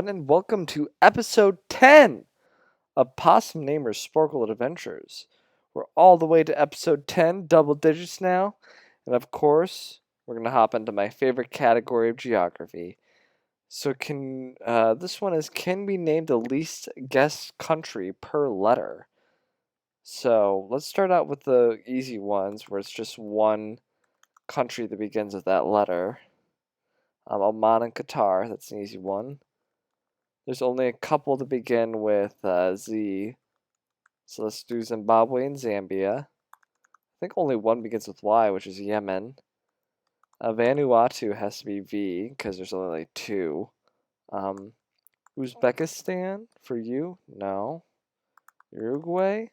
And welcome to episode 10 of Possum Namer's Sporcle Adventures. We're all the way to episode 10, double digits now, and of course, we're going to hop into my favorite category of geography. So this one is, can we name the least guessed country per letter? So let's start out with the easy ones where it's just one country that begins with that letter. Oman and Qatar, that's an easy one. There's only a couple to begin with Z. So let's do Zimbabwe and Zambia. I think only one begins with Y, which is Yemen. Vanuatu has to be V, because there's only like two. Uzbekistan, for you? No. Uruguay?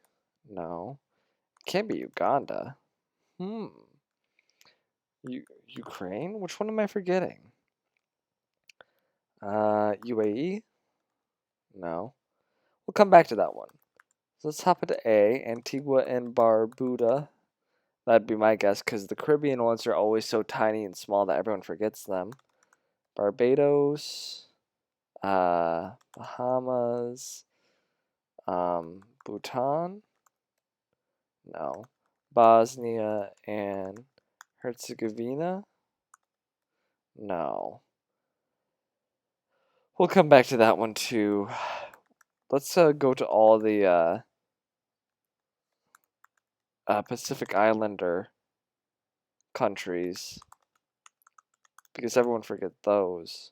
No. Can't be Uganda. Ukraine? Which one am I forgetting? UAE? No. We'll come back to that one. So let's hop into A, Antigua and Barbuda. That'd be my guess, because the Caribbean ones are always so tiny and small that everyone forgets them. Barbados, Bahamas, Bhutan? No. Bosnia and Herzegovina? No. We'll come back to that one too. Let's go to all the Pacific Islander countries, because everyone forgets those.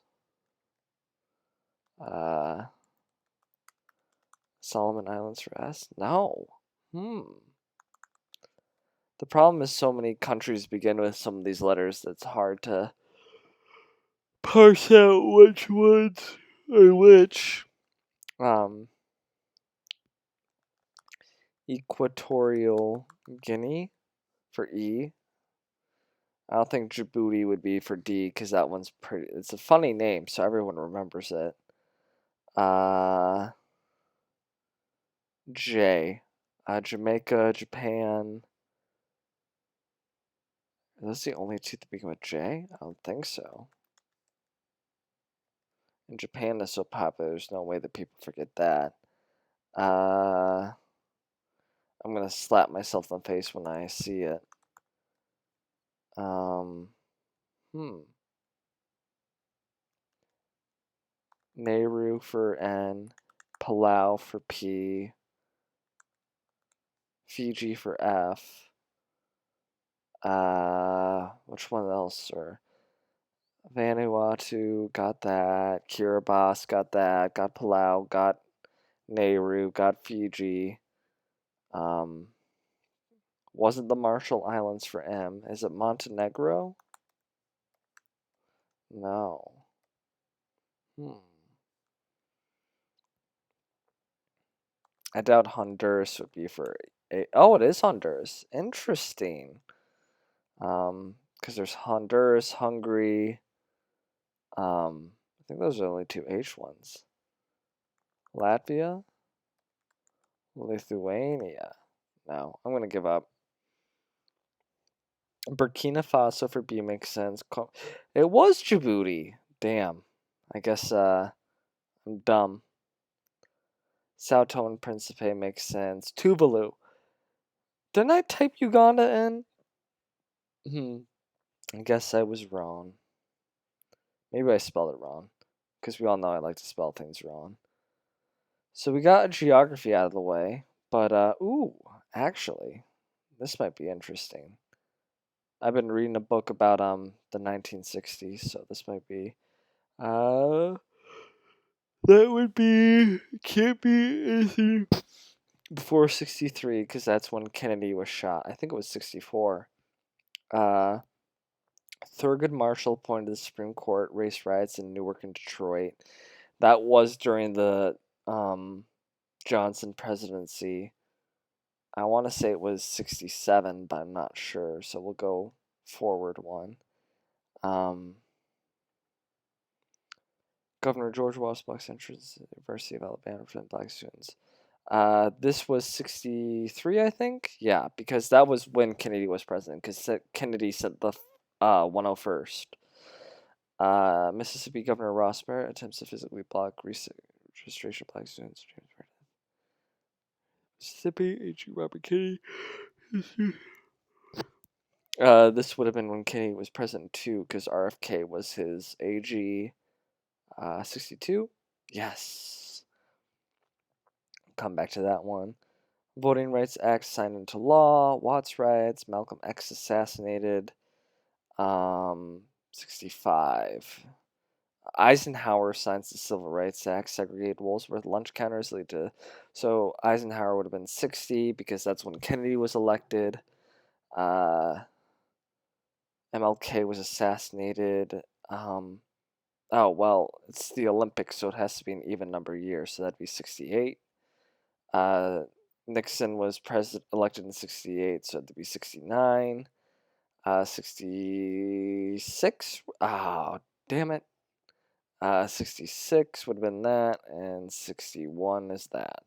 Solomon Islands for S? No. The problem is so many countries begin with some of these letters that it's hard to parse out which ones are which. Equatorial Guinea for E. I don't think Djibouti would be for D, because that one's pretty. It's a funny name, so everyone remembers it. J. Jamaica, Japan. Are those the only two that begin with J? I don't think so. And Japan is so popular, there's no way that people forget that. I'm gonna slap myself in the face when I see it. Nauru for N, Palau for P, Fiji for F. Which one else, sir? Vanuatu, got that. Kiribati, got that. Got Palau, got Nauru, got Fiji. Wasn't the Marshall Islands for M? Is it Montenegro? No. I doubt Honduras would be for A. Oh, it is Honduras. Interesting. Because there's Honduras, Hungary. I think those are the only two H ones. Latvia? Lithuania. No, I'm gonna give up. Burkina Faso for B makes sense. It was Djibouti. Damn. I guess I'm dumb. Sao Tome and Principe makes sense. Tuvalu. Didn't I type Uganda in? I guess I was wrong. Maybe I spelled it wrong, because we all know I like to spell things wrong. So we got geography out of the way, but actually, this might be interesting. I've been reading a book about the 1960s, so this might be that would be, can't be anything before 63, because that's when Kennedy was shot. I think it was 64. Thurgood Marshall appointed to the Supreme Court, race riots in Newark and Detroit. That was during the Johnson presidency. I want to say it was 67, but I'm not sure, so we'll go forward one. Governor George Washbuck's entrance to the University of Alabama for black students. This was 63, I think? Yeah, because that was when Kennedy was president, because Kennedy sent the 101st. Mississippi Governor Ross Barrett attempts to physically block registration black students. Mississippi, H. Robert Kennedy. This would have been when Kennedy was president too, because RFK was his AG 62. Yes. Come back to that one. Voting Rights Act signed into law. Watts riots. Malcolm X assassinated. 65. Eisenhower signs the Civil Rights Act, segregated Woolsworth lunch counters lead to. So Eisenhower would have been 60 because that's when Kennedy was elected. MLK was assassinated. Oh, well, it's the Olympics, so it has to be an even number year, so that'd be 68. Nixon was elected in 68, so it'd be 69. 66. Oh, damn it. 66 would have been that, and 61 is that.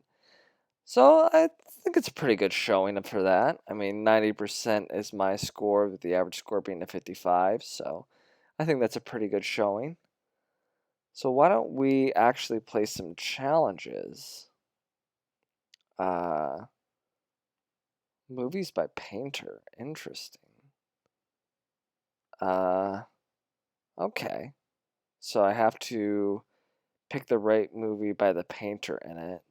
So I think it's a pretty good showing for that. I mean, 90% is my score, with the average score being a 55, so I think that's a pretty good showing. So why don't we actually play some challenges? Movies by Painter. Interesting. Okay. So I have to pick the right movie by the painter in it.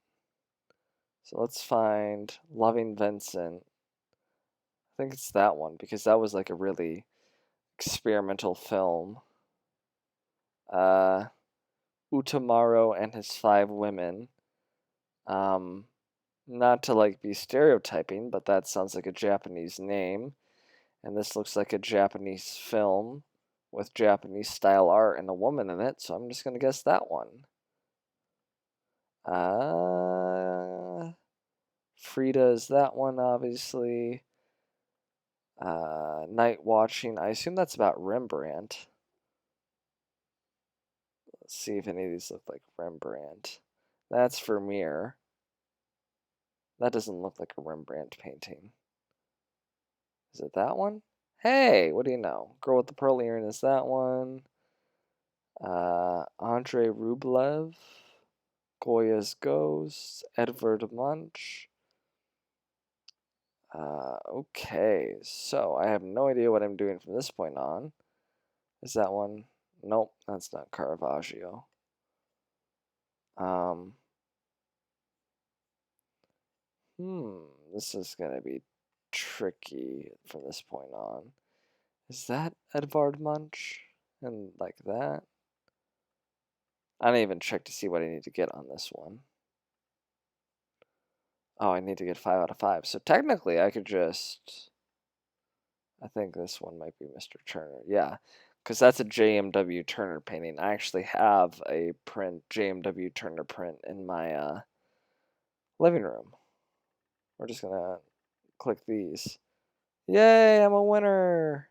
So let's find Loving Vincent. I think it's that one because that was like a really experimental film. Utamaro and His Five Women. Not to like be stereotyping, but that sounds like a Japanese name. And this looks like a Japanese film with Japanese style art and a woman in it, so I'm just gonna guess that one. Frida is that one, obviously. Night Watching, I assume that's about Rembrandt. Let's see if any of these look like Rembrandt. That's Vermeer. That doesn't look like a Rembrandt painting. Is it that one? Hey, what do you know? Girl with the Pearl Earring is that one. Andrei Rublev. Goya's Ghost. Edvard Munch. Okay, so I have no idea what I'm doing from this point on. Is that one? Nope, that's not Caravaggio. This is gonna be tricky from this point on. Is that Edvard Munch? And like that? I didn't even check to see what I need to get on this one. Oh, I need to get 5 out of 5. So technically I could just... I think this one might be Mr. Turner. Yeah, because that's a JMW Turner painting. I actually have a JMW Turner print in my living room. We're just gonna click these. Yay, I'm a winner!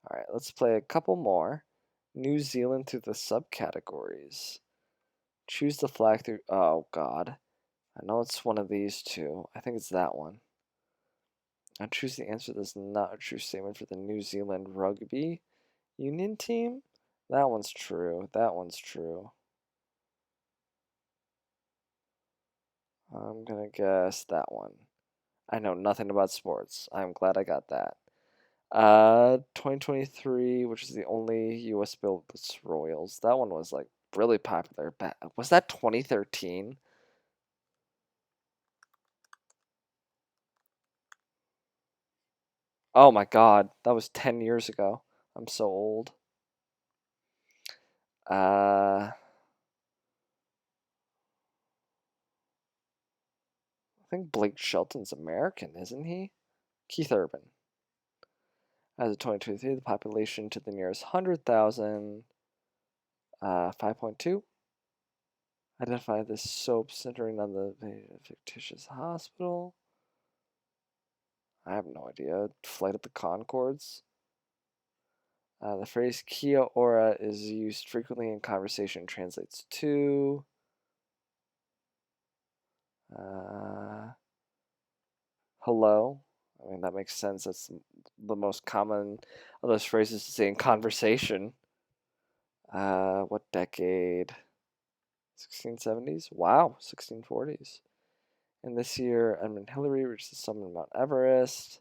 Alright, let's play a couple more. New Zealand through the subcategories. Choose the flag through... Oh, God. I know it's one of these two. I think it's that one. I choose the answer that's not a true statement for the New Zealand Rugby Union team. That one's true. That one's true. I'm gonna guess that one. I know nothing about sports. I'm glad I got that. 2023, which is the only U.S. built Royals. That one was like really popular. Was that 2013? Oh my God, that was 10 years ago. I'm so old. I think Blake Shelton's American, isn't he? Keith Urban. As of 2023, the population to the nearest 100,000, 5.2. Identify this soap centering on the fictitious hospital. I have no idea. Flight of the Conchords. The phrase Kia ora is used frequently in conversation. Translates to hello. I mean, that makes sense. That's the most common of those phrases to say in conversation. What decade? 1670s? Wow, 1640s. And this year, Edmund Hillary reached the summit of Mount Everest.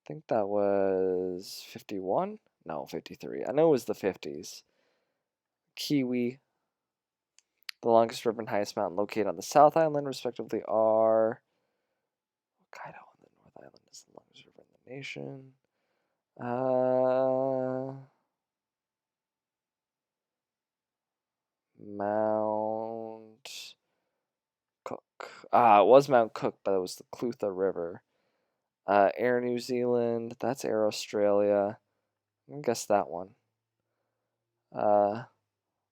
I think that was 51? No, 53. I know it was the 50s. Kiwi, the longest river and highest mountain located on the South Island, respectively, are Hokkaido on the North Island is the longest river in the nation. Mount Cook. It was Mount Cook, but it was the Clutha River. Air New Zealand. That's Air Australia. I guess that one.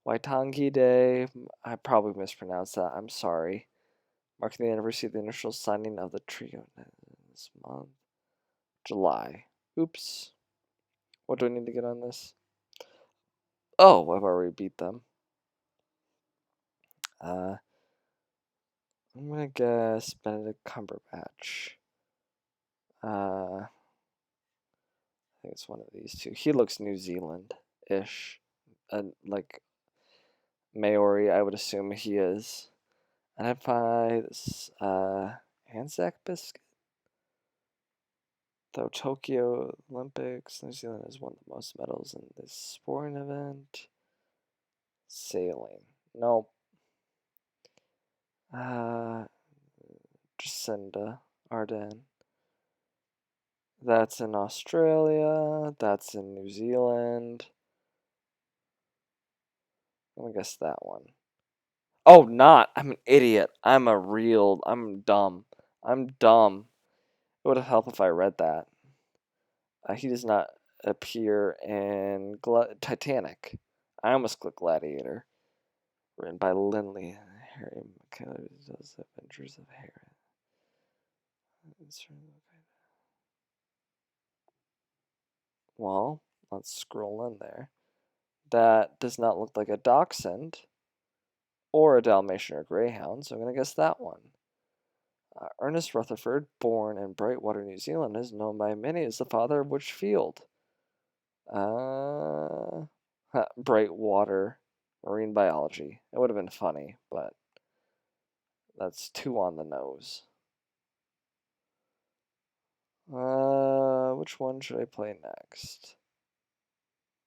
Waitangi Day. I probably mispronounced that. I'm sorry. Marking the anniversary of the initial signing of the treaty this month. July. Oops. What do I need to get on this? Oh, I've already beat them. I'm gonna guess Benedict Cumberbatch. I think it's one of these two. He looks New Zealand-ish. Like Maori, I would assume he is. Identify this Anzac biscuit. Though Tokyo Olympics, New Zealand has won the most medals in this sporting event. Sailing. Nope. Jacinda Ardern. That's in Australia. That's in New Zealand. I'm gonna guess that one. Oh, not. I'm an idiot. I'm dumb. I'm dumb. It would have helped if I read that. He does not appear in Titanic. I almost clicked Gladiator. Written by Lindley. Harry McKellar does Adventures of Harry. Well, let's scroll in there. That does not look like a dachshund or a Dalmatian or Greyhound, so I'm going to guess that one. Ernest Rutherford, born in Brightwater, New Zealand, is known by many as the father of which field? Brightwater marine biology. It would have been funny, but that's too on the nose. Which one should I play next?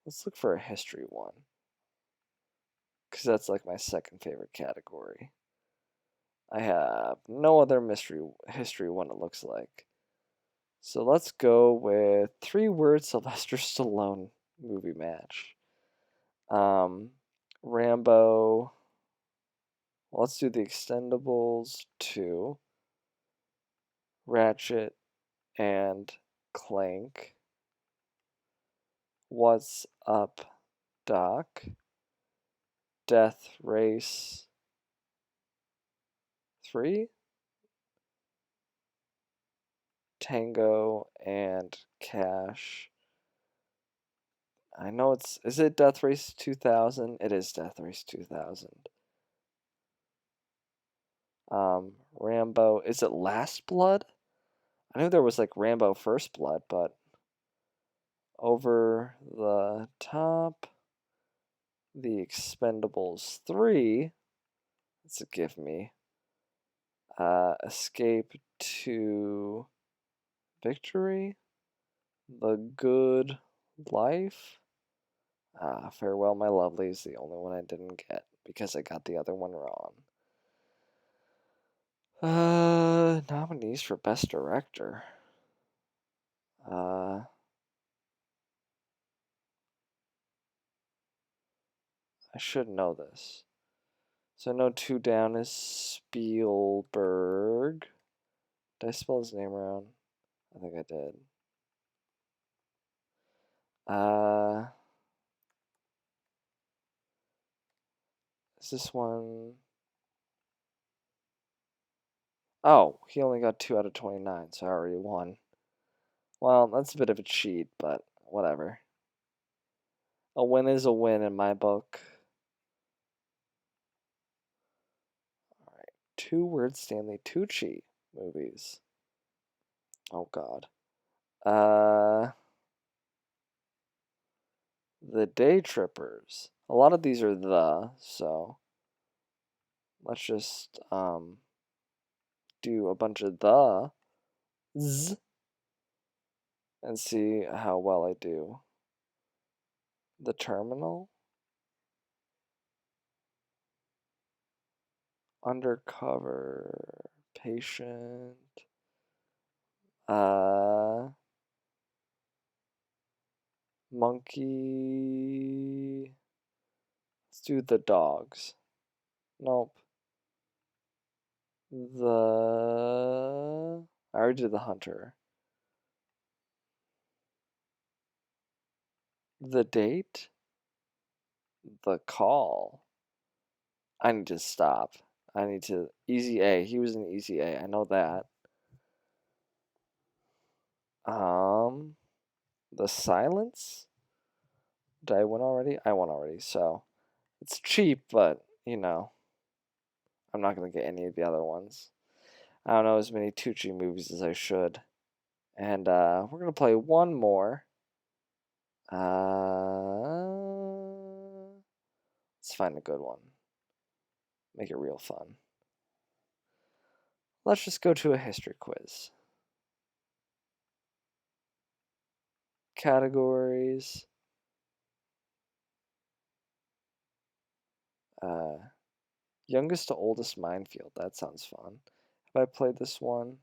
Let's look for a history one, because that's like my second favorite category. I have no other history one, it looks like. So let's go with 3-word Sylvester Stallone movie match. Rambo. Well, let's do the Expendables 2. Ratchet and Clank. What's Up, Doc? Death Race 3. Tango and Cash. I know is it Death Race 2000? It is Death Race 2000. Rambo, is it Last Blood? I knew there was like Rambo First Blood, but Over the Top, The Expendables 3, that's a give me. Escape to Victory, The Good Life. Farewell, My Lovely is the only one I didn't get because I got the other one wrong. Nominees for Best Director. I should know this. So I know 2 down is Spielberg. Did I spell his name wrong? I think I did. Is this one? Oh, he only got 2 out of 29, so I already won. Well, that's a bit of a cheat, but whatever. A win is a win in my book. Alright, 2-word Stanley Tucci movies. Oh god. The day trippers. A lot of these are so let's just do a bunch of z and see how well I do. The terminal, undercover, patient, monkey. Let's do the dogs. Nope. I already did the hunter. The date? The call. I need to stop. I need to. Easy A. He was an easy A. I know that. The silence? Did I win already? I won already, so. It's cheap, but, I'm not going to get any of the other ones. I don't know as many Tucci movies as I should. And we're going to play one more. Let's find a good one. Make it real fun. Let's just go to a history quiz. Categories. Youngest to oldest minefield. That sounds fun. Have I played this one?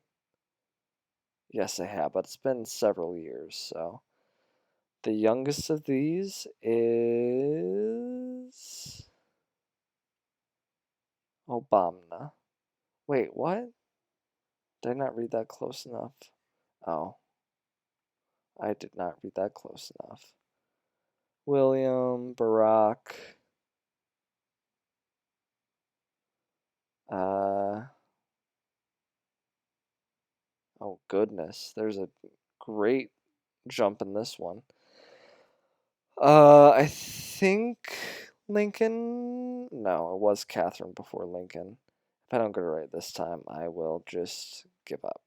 Yes, I have, but it's been several years, so. The youngest of these is Obama. Wait, what? Did I not read that close enough? Oh, I did not read that close enough. William, Barack. Oh goodness, there's a great jump in this one. I think Lincoln. No, it was Catherine before Lincoln. If I don't get it right this time, I will just give up.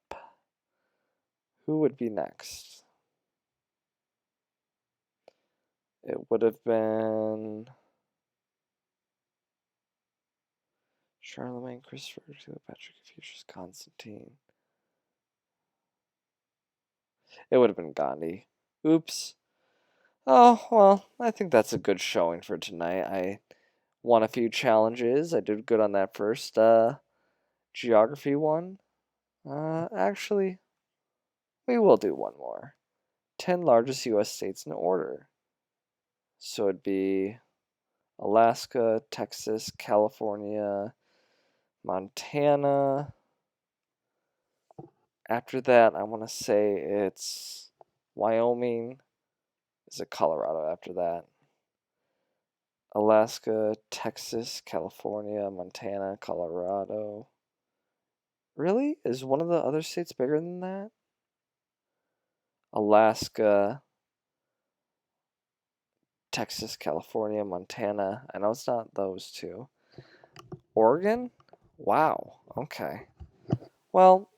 Who would be next? It would have been Charlemagne, Christopher, Cleopatra, Confucius, Constantine. It would have been Gandhi. Oops. Oh, well, I think that's a good showing for tonight. I won a few challenges. I did good on that first geography one. Actually, we will do one more. 10 largest U.S. states in order. So it'd be Alaska, Texas, California, Montana. After that, I want to say it's Wyoming. Is it Colorado after that? Alaska, Texas, California, Montana, Colorado. Really? Is one of the other states bigger than that? Alaska, Texas, California, Montana. I know it's not those two. Oregon? Wow. Okay. Well,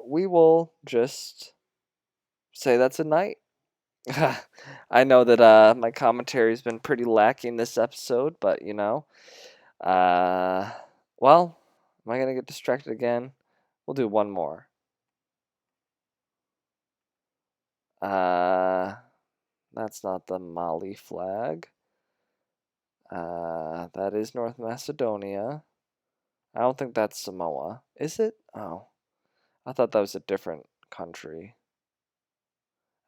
we will just say that's a night. I know that my commentary has been pretty lacking this episode, but uh, well, am I gonna get distracted again? We'll do one more. That's not the Mali flag. That is North Macedonia. I don't think that's Samoa. Is it? Oh, I thought that was a different country.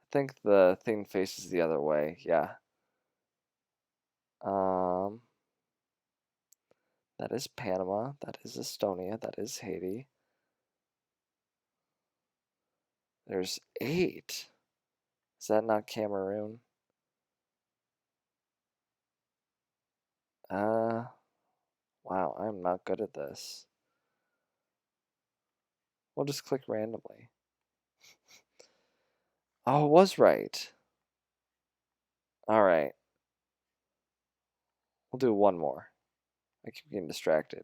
I think the thing faces the other way. Yeah. That is Panama. That is Estonia. That is Haiti. There's 8. Is that not Cameroon? Wow, I'm not good at this. We'll just click randomly. Oh, it was right. All right. We'll do one more. I keep getting distracted.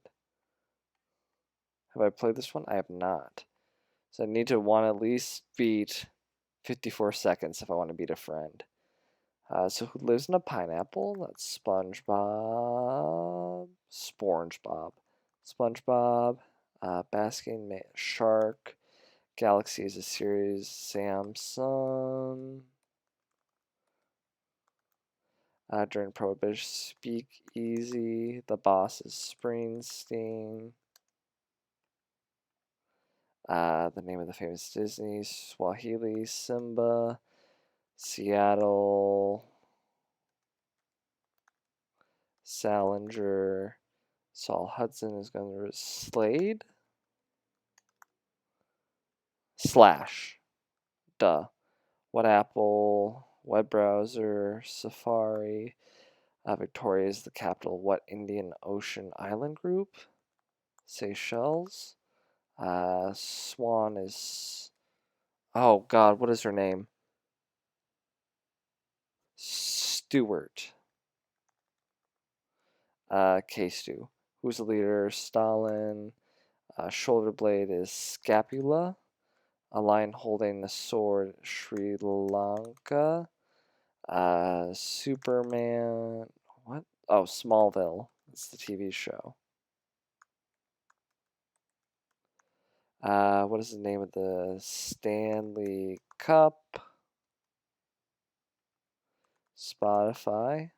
Have I played this one? I have not. So I need to want to at least beat 54 seconds if I want to beat a friend. So who lives in a pineapple? That's SpongeBob. SpongeBob. SpongeBob. Basking Shark. Galaxy is a series. Samsung. During Prohibition. Speak Easy. The Boss is Springsteen. The name of the famous Disney. Swahili. Simba. Seattle. Salinger. Saul Hudson is going to Slade. Slash. Duh. What Apple? Web browser. Safari. Victoria is the capital. What Indian Ocean Island group? Seychelles. Swan is. Oh God, what is her name? Stewart. K-Stew. Who's the leader? Stalin. Shoulder blade is scapula. A lion holding a sword, Sri Lanka. Superman. What? Oh, Smallville. It's the TV show. What is the name of the Stanley Cup? Spotify.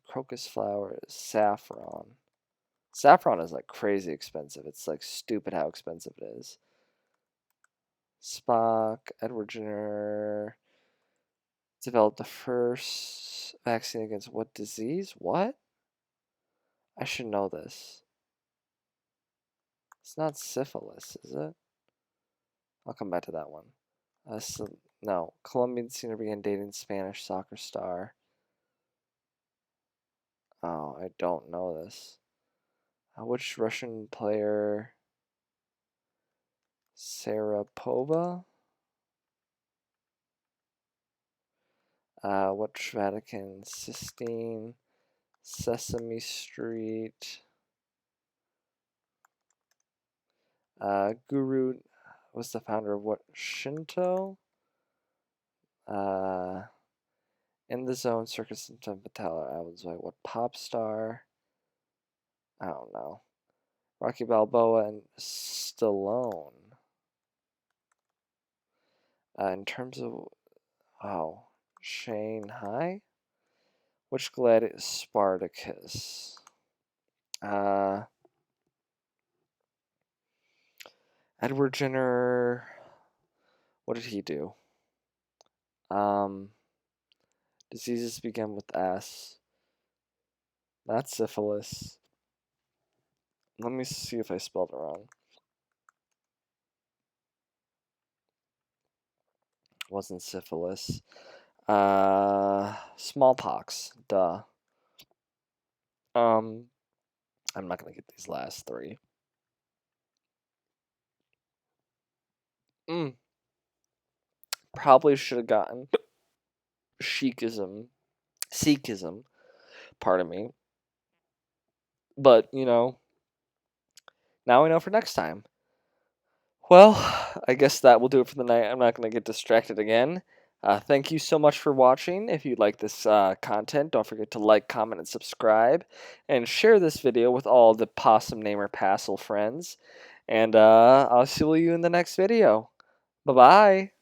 Crocus flower is saffron. Saffron is like crazy expensive. It's like stupid how expensive it is. Spock, Edward Jenner developed the first vaccine against what disease? What? I should know this. It's not syphilis, is it? I'll come back to that one. No, Colombian singer began dating Spanish soccer star. Oh, I don't know this. Which Russian player? Sarapova? Which Vatican? Sistine? Sesame Street? Guru was the founder of what? Shinto? In the Zone, Circus and Tempatella albums by what pop star? I don't know. Rocky Balboa and Stallone. In terms of, oh, Shanghai? Which gladiator is Spartacus? Edward Jenner. What did he do? Diseases begin with S. Not syphilis. Let me see if I spelled it wrong. It wasn't syphilis. Smallpox. Duh. I'm not gonna get these last three. Probably should have gotten Sikhism. Pardon me. But, now we know for next time. Well, I guess that will do it for the night. I'm not going to get distracted again. Thank you so much for watching. If you like this content, don't forget to like, comment, and subscribe. And share this video with all the Possum Namer Passel friends. And I'll see you in the next video. Bye-bye.